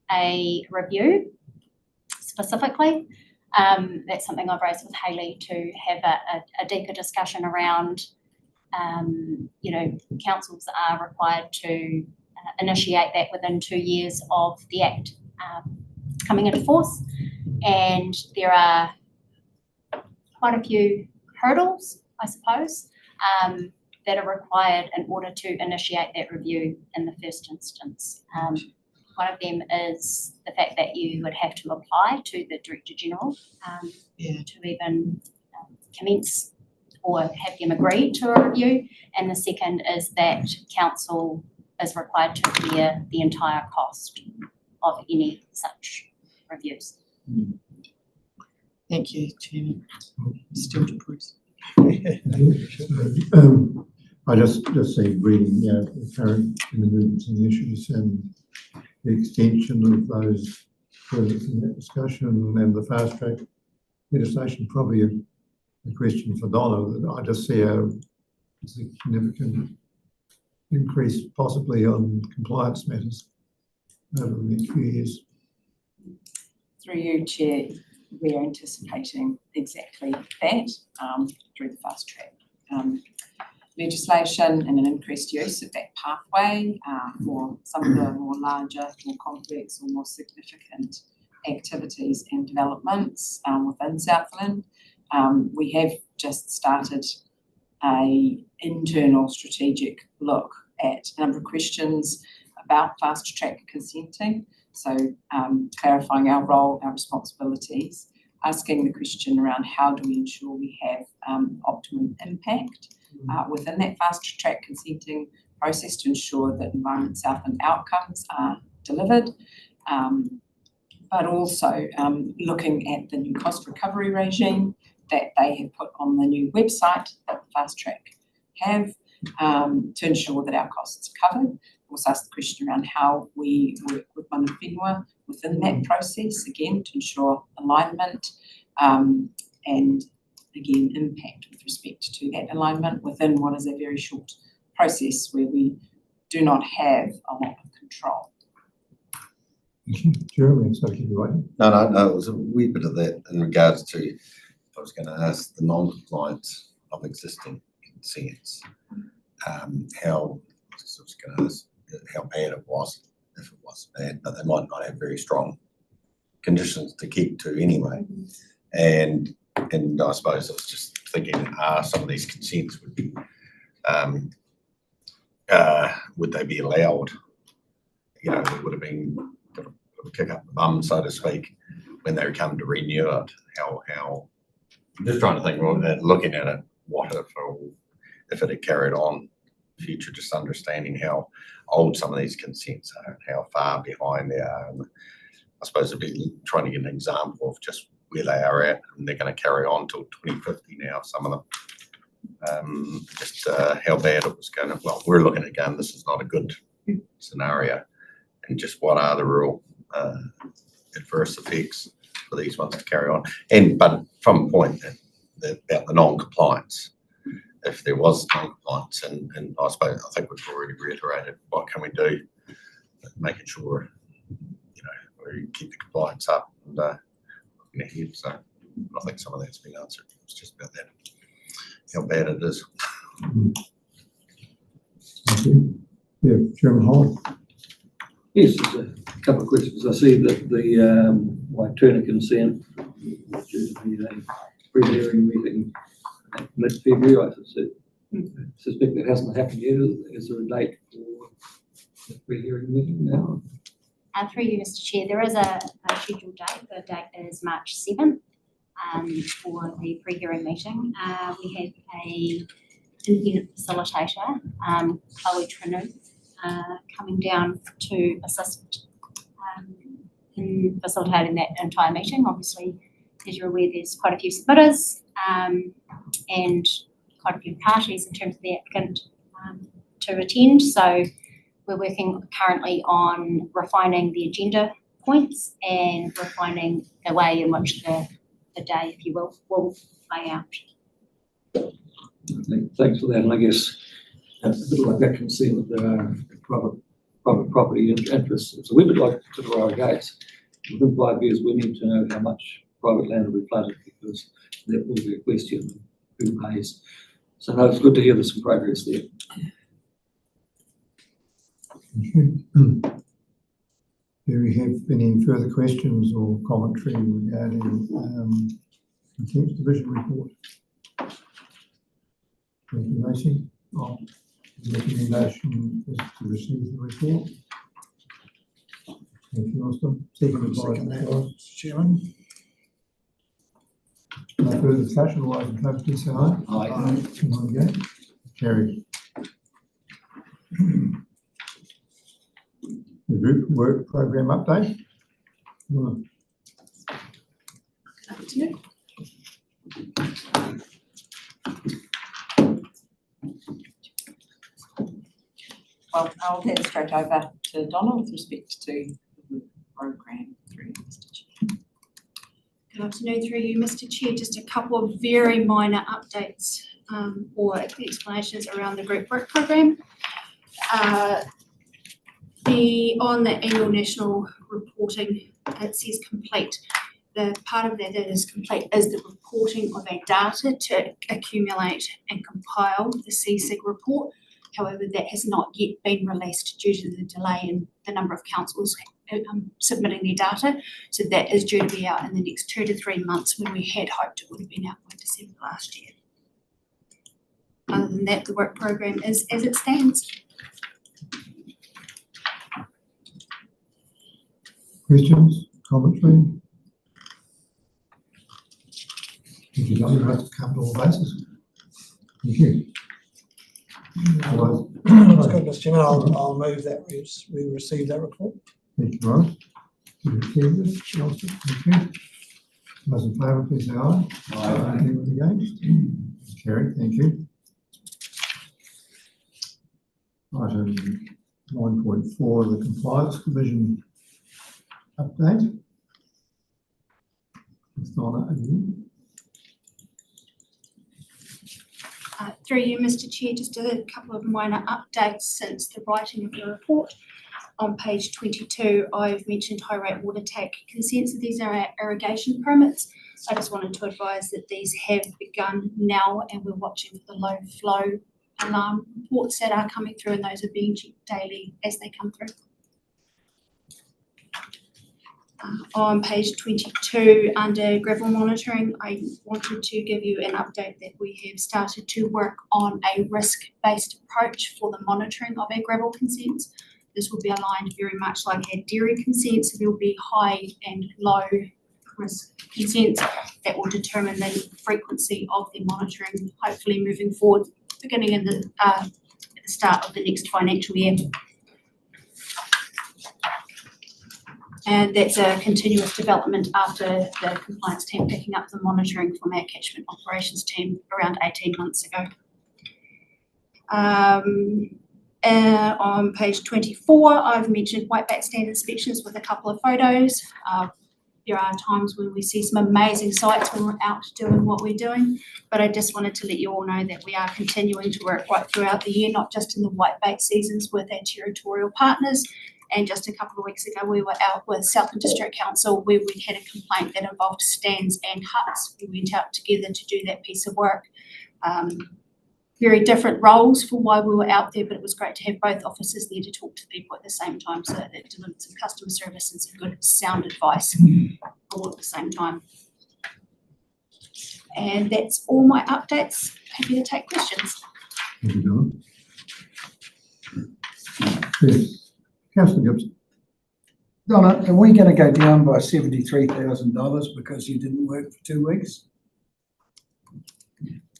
a review specifically. That's something I've raised with Hayley to have a deeper discussion around. Councils are required to initiate that within 2 years of the Act coming into force, and there are quite a few hurdles, I suppose, that are required in order to initiate that review in the first instance. One of them is the fact that you would have to apply to the Director General to even commence or have them agree to a review, and the second is that Council is required to bear the entire cost of any such reviews. Thank you, Chairman. Still to Bruce. I just see reading, the current movements and issues and the extension of those further in that discussion and the fast track legislation, probably a question for Donna. I just see a significant increase possibly on compliance matters over the next few years. Through you, Chair, we are anticipating exactly that through the fast track legislation and an increased use of that pathway for some of the more larger, more complex or more significant activities and developments within Southland. We have just started an internal strategic look at a number of questions about fast track consenting. So clarifying our role, our responsibilities, asking the question around how do we ensure we have optimum impact within that fast track consenting process to ensure that Environment Southland outcomes are delivered, but also looking at the new cost recovery regime that they have put on the new website that Fast Track have to ensure that our costs are covered. Also ask the question around how we work with Mana Whenua within that process, again, to ensure alignment and again, impact with respect to that alignment within what is a very short process where we do not have a lot of control. Jeremy, so keep you waiting. No, it was a wee bit of that in regards to, I was going to ask the non-compliance of existing consents, how bad it was, if it was bad, but they might not have very strong conditions to keep to anyway. And I suppose I was just thinking, some of these consents would be, would they be allowed? It would have been a kick up the bum, so to speak, when they come to renew it. How I'm just trying to think, looking at it, what if it had carried on future, just understanding how old some of these consents are and how far behind they are. And I suppose it'd be trying to get an example of just where they are at, and they're going to carry on till 2050 now, some of them. Just how bad it was going to, well, we're looking at going, this is not a good scenario, and just what are the real adverse effects for these ones to carry on. But from a point about the non-compliance, if there was non-compliance, and I suppose, I think we've already reiterated what can we do, making sure, we keep the compliance up and looking ahead. So I think some of that's been answered. It's just about that, how bad it is. Thank you. Yeah, Chairman Holland. Yes, there's a couple of questions. I see that the Waituna consent due to be a pre-hearing meeting at mid-February, I suspect that hasn't happened yet. Is there a date for the pre-hearing meeting now? Through you, Mr. Chair, there is a scheduled date. The date is March 7th for the pre-hearing meeting. We have a independent facilitator, Chloe Trinu, coming down to assist in facilitating that entire meeting. Obviously, as you're aware, there's quite a few submitters and quite a few parties in terms of the applicant to attend. So we're working currently on refining the agenda points and refining the way in which the day, if you will play out. Thanks for that. And I guess a bit like that concern that there are private property interests. So we would like to consider our gates. Within 5 years, we need to know how much private land will be flooded, because that will be a question of who pays. So no, it's good to hear there's some progress there. Thank you. Do we have any further questions or commentary regarding Consent Division report? Thank you, Macy. The recommendation is to receive the report. Thank you, Austin. Seconded by Mr. Chairman. no further discussion. All those in favour, please say aye. Aye. Anyone against? Carried. The group work program update. Well, I'll hand straight over to Donna with respect to the program through Mr. Chair. Good afternoon, through you, Mr. Chair. Just a couple of very minor updates or explanations around the group work program. On the annual national reporting, it says complete. The part of that is complete is the reporting of our data to accumulate and compile the CSIG report. However, that has not yet been released due to the delay in the number of councils submitting their data. So that is due to be out in the next 2 to 3 months, when we had hoped it would have been out by December last year. Other than that, the work program is as it stands. Questions, commentary? Thank you, Donna. You have covered all bases. Thank you. Otherwise, That's good, Mr. Chairman. I'll move that we receive that report. thank you, Morris. You received it, Elsie. Thank you. Those in favour, please say aye. Aye. Anyone against? Carried, thank you. Item 9.4, the Compliance Division update. Ms. Donna, again. Through you, Mr. Chair, just a couple of minor updates since the writing of the report. On page 22, I've mentioned high rate water tank consents. These are our irrigation permits. I just wanted to advise that these have begun now, and we're watching for the low flow alarm reports that are coming through, and those are being checked daily as they come through. On page 22, under gravel monitoring, I wanted to give you an update that we have started to work on a risk-based approach for the monitoring of our gravel consents. This will be aligned very much like our dairy consents. There will be high and low risk consents that will determine the frequency of the monitoring, hopefully moving forward, beginning at the start of the next financial year. And that's a continuous development after the compliance team picking up the monitoring from our catchment operations team around 18 months ago. On page 24, I've mentioned whiteback stand inspections with a couple of photos. There are times when we see some amazing sites when we're out doing what we're doing, but I just wanted to let you all know that we are continuing to work right throughout the year, not just in the whitebait seasons with our territorial partners. And just a couple of weeks ago, we were out with Southland District Council where we had a complaint that involved stands and huts. We went out together to do that piece of work. Very different roles for why we were out there, but it was great to have both officers there to talk to people at the same time, so that it delivered some customer service and some good sound advice all at the same time. And that's all my updates. Happy to take questions. Thank you, Donna. Yes, councillor Gibson. Donna, are we gonna go down by $73,000 because you didn't work for 2 weeks?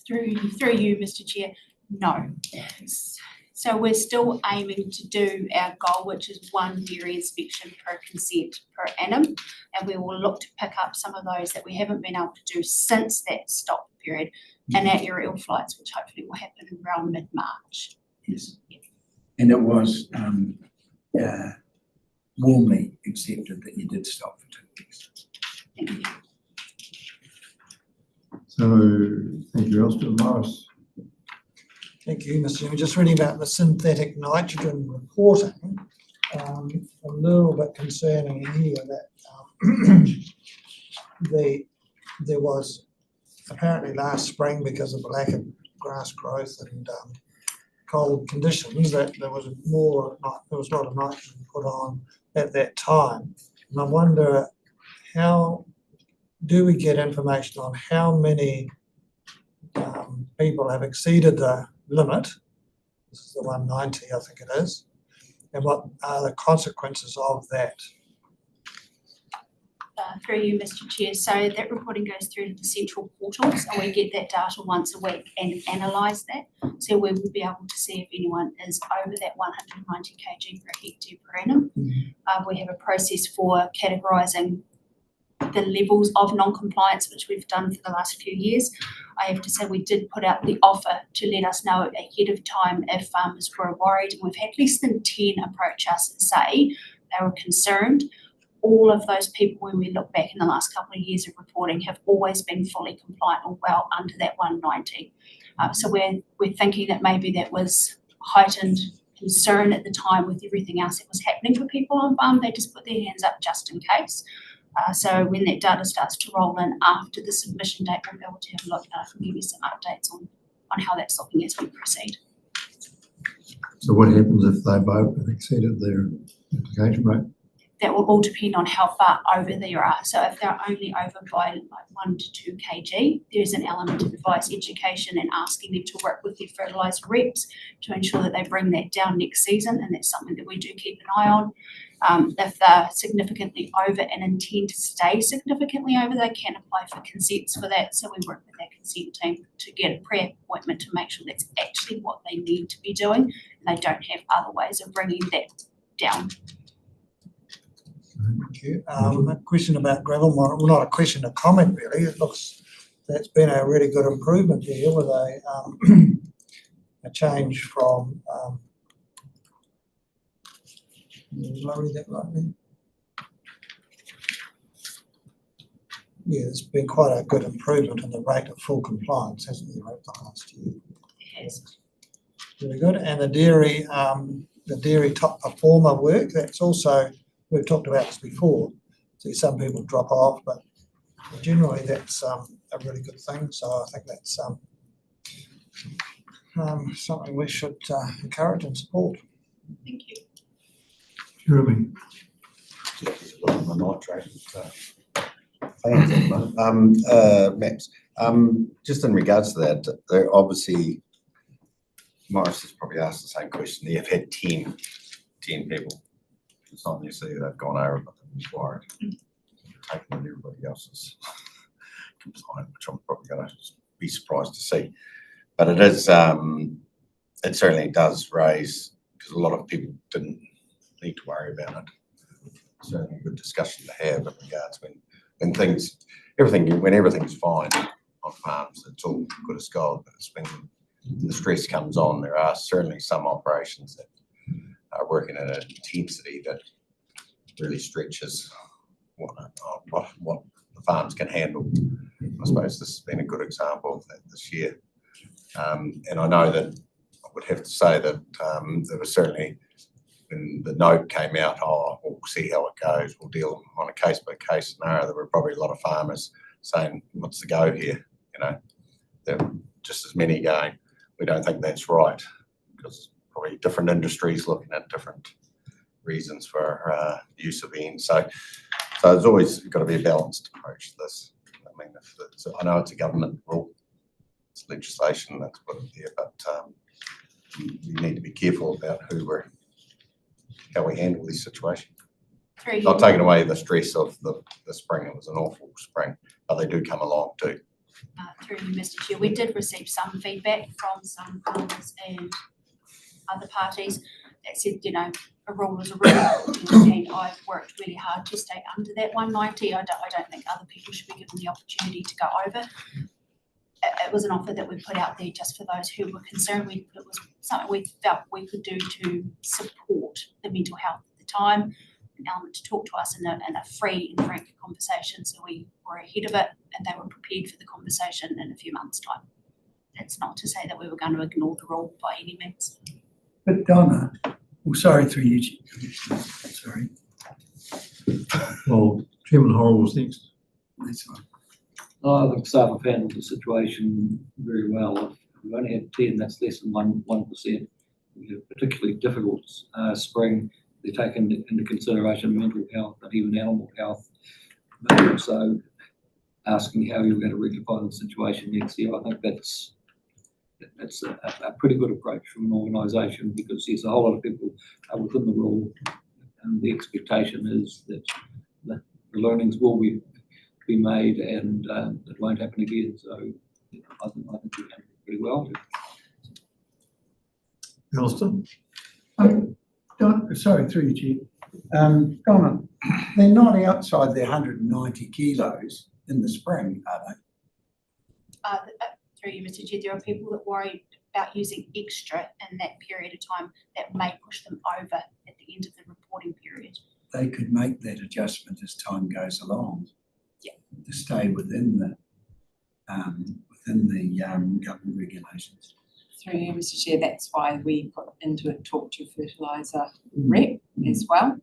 Through you, Mr. Chair, no. So we're still aiming to do our goal, which is 1 dairy inspection per consent per annum. And we will look to pick up some of those that we haven't been able to do since that stop period and our aerial flights, which hopefully will happen around mid-March. Yes. And it was warmly accepted that you did stop for 2 weeks. Thank you. So, thank you, Elspeth. Morris. Thank you, Mr. Chairman. Just reading about the synthetic nitrogen reporting, a little bit concerning here that there was apparently last spring, because of the lack of grass growth and cold conditions, that there was a lot of nitrogen put on at that time. And I wonder, how do we get information on how many people have exceeded the limit? This is the 190, I think it is. And what are the consequences of that? Through you, Mr. Chair. So that reporting goes through to the central portals and we get that data once a week and analyse that. So we will be able to see if anyone is over that 190 kg per hectare per annum. We have a process for categorising the levels of non-compliance, which we've done for the last few years. I have to say we did put out the offer to let us know ahead of time if farmers were worried, and we've had less than 10 approach us and say they were concerned. All of those people, when we look back in the last couple of years of reporting, have always been fully compliant or well under that 190. So we're thinking that maybe that was heightened concern at the time with everything else that was happening for people on farm. They just put their hands up just in case. So when that data starts to roll in after the submission date, we'll be able to have a look and I can give you some updates on how that's looking as we proceed. So what happens if they both have exceeded their application rate? That will all depend on how far over they are. So if they're only over by like 1 to 2 kg, there's an element of advice, education and asking them to work with their fertiliser reps to ensure that they bring that down next season, and that's something that we do keep an eye on. If they're significantly over and intend to stay significantly over, they can apply for consents for that. So we work with our consent team to get a pre-appointment to make sure that's actually what they need to be doing and they don't have other ways of bringing that down. Thank you. A question about gravel mining, well, not a question, a comment really. It looks that's been a really good improvement there with a change from, did I read that rightly? Yeah, it's been quite a good improvement in the rate of full compliance, hasn't it, over the last year? It has. Really good. And the dairy top performer work, that's also, we've talked about this before. See some people drop off, but generally that's a really good thing. So I think that's something we should encourage and support. Thank you. Jeremy. Max, just in regards to that, they're obviously, Morris has probably asked the same question. You've had 10 people. It's not necessarily they've gone over, but they've inquired. Taking on everybody else's compliant, which I'm probably going to be surprised to see. But it is, it certainly does raise, because a lot of people didn't need to worry about it. Certainly a good discussion to have in regards when things, when everything's fine on farms, it's all good as gold. But it's when the stress comes on, there are certainly some operations that are working at an intensity that really stretches what the farms can handle. I suppose this has been a good example of that this year. And I know that I would have to say that there was certainly, when the note came out, we'll see how it goes, we'll deal on a case-by-case scenario. There were probably a lot of farmers saying, what's the go here? You know, there were just as many going, we don't think that's right, because probably different industries looking at different reasons for use of ends. So there's always got to be a balanced approach to this. I mean, I know it's a government rule, it's legislation that's put it there, but we need to be careful about how we handle this situation. Not taking away the stress of the spring, it was an awful spring, but they do come along too. Through you, Mr. Chair, we did receive some feedback from some farmers and other parties that said, you know, a rule is a rule, and I've worked really hard to stay under that 190. I don't think other people should be given the opportunity to go over. It was an offer that we put out there just for those who were concerned. It was something we felt we could do to support the mental health at the time, an element to talk to us in a free and frank conversation. So we were ahead of it and they were prepared for the conversation in a few months' time. That's not to say that we were going to ignore the rule by any means. But Donna, sorry, through you, sorry. Well, Chairman Horrell was next. That's fine. I think staff have handled the situation very well. If we've only had 10, that's less than 1%. We had a particularly difficult spring. They take into consideration mental health and even animal health. So asking how you're going to rectify the situation next year, I think that's a pretty good approach from an organisation, because there's a whole lot of people within the rule, and the expectation is that the learnings will be made and it won't happen again. So I think we're doing pretty well. Alston? Sorry, through you, Chair. Donna, they're not outside their 190 kilos in the spring, are they? Through you, Mr. Chair, there are people that worry about using extra in that period of time that may push them over at the end of the reporting period. They could make that adjustment as time goes along. Yeah. To stay within the government regulations. Through you, Mr. Chair, that's why we put into it talk to fertiliser rep as well,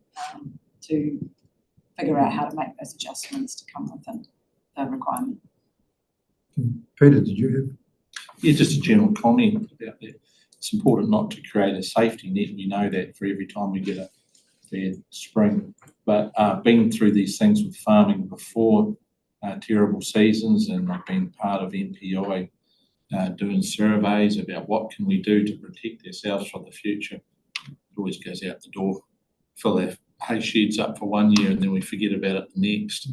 to figure out how to make those adjustments to come within the requirement. Peter, did you have? Yeah, just a general comment about that. It's important not to create a safety net. We know that for every time we get a bad spring. But been through these things with farming before, terrible seasons, and I've been part of MPI doing surveys about what can we do to protect ourselves for the future. It always goes out the door. Fill our hay sheds up for 1 year and then we forget about it the next.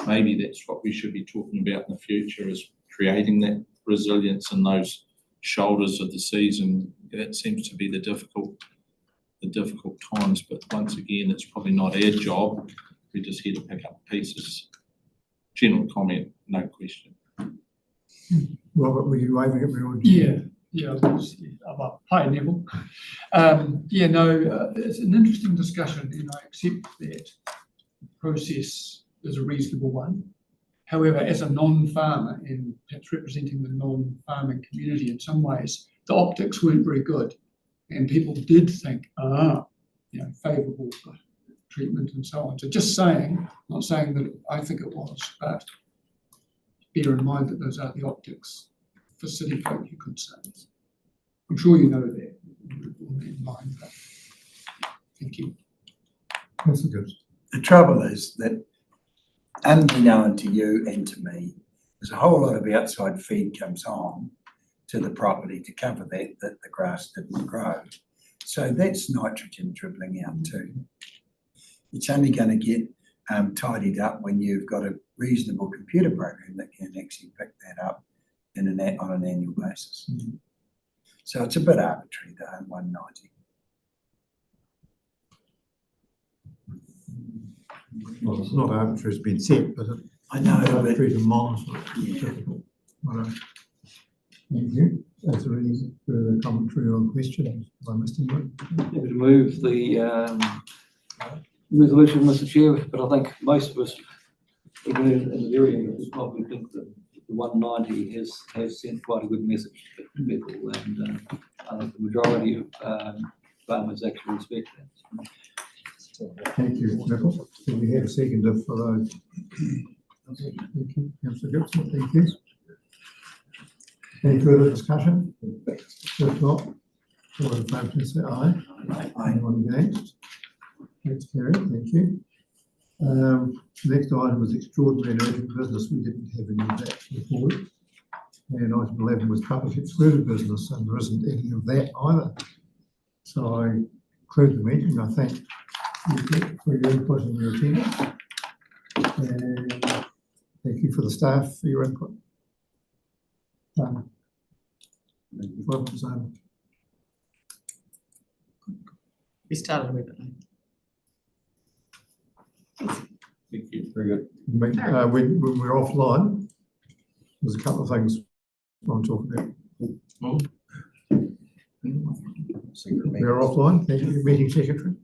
Maybe that's what we should be talking about in the future, is creating that resilience in those shoulders of the season. That seems to be the difficult times, but once again, it's probably not our job. We're just here to pick up pieces. General comment, no question. Robert, were you waving at me? Yeah, hi, Neville. It's an interesting discussion, and I accept that the process is a reasonable one. However, as a non-farmer and perhaps representing the non-farming community in some ways, the optics weren't very good, and people did think, favourable treatment and so on. So just saying, not saying that I think it was, but bear in mind that those are the optics for city folk, you could say. I'm sure you know that in mind, but thank you. That's good. The trouble is that, unbeknown to you and to me, there's a whole lot of outside feed comes on to the property to cover that the grass didn't grow. So that's nitrogen dribbling out too. It's only going to get tidied up when you've got a reasonable computer program that can actually pick that up on an annual basis. Mm-hmm. So it's a bit arbitrary, though, 190. Well, it's not arbitrary, it's been set, but I know, arbitrary to monitor. Yeah. Difficult. Thank you. Is there any further commentary or questions? Have I missed anyone? To move the resolution, Mr. Chair, but I think most of us, even in the area, probably think that the 190 has sent quite a good message to people, and I think the majority of farmers actually respect that. Thank you, Nicole. Do we have a seconder for those? Thank you, Councillor Gibson. Thank you. Any further discussion? If not, all in favour, say aye. Anyone against? That's carried. Thank you. Next item was extraordinary and urgent business. We didn't have any of that reported. And item 11 was public excluded business, and there isn't any of that either. So I conclude the meeting. I thank you for your input and your attendance. And thank you for the staff for your input. Welcome, Simon. We started a wee bit late. Thank you. Very good. When we're offline, there's a couple of things I want to talk about. Secret meeting. We're offline. Thank you, meeting secretary.